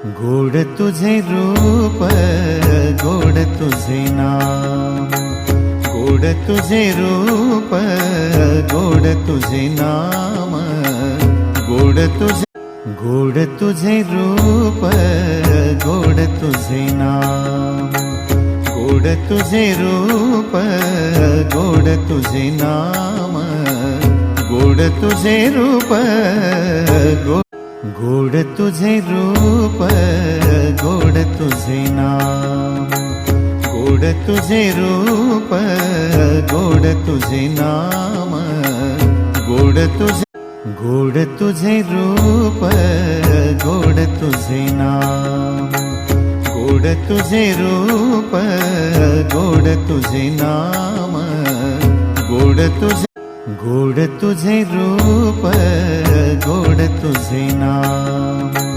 गोड तुझे रूप, गोड तुझे नाम, गोड तुझे रूप, गोड तुझे नाम, गोड तुझे रूप, गोड तुझे नाम, गोड तुझे रूप, गोड तुझे नाम, गोड तुझे रूप, गोड तुझे रूप, गोड तुझे नाम, गोड तुझे रूप, गोड तुझे नाम, गोड तुझे रूप, गोड तुझे नाम, गोड तुझे रूप, गोड तुझे नाम, गोड तुझे रूप, गोड तुझे नाम।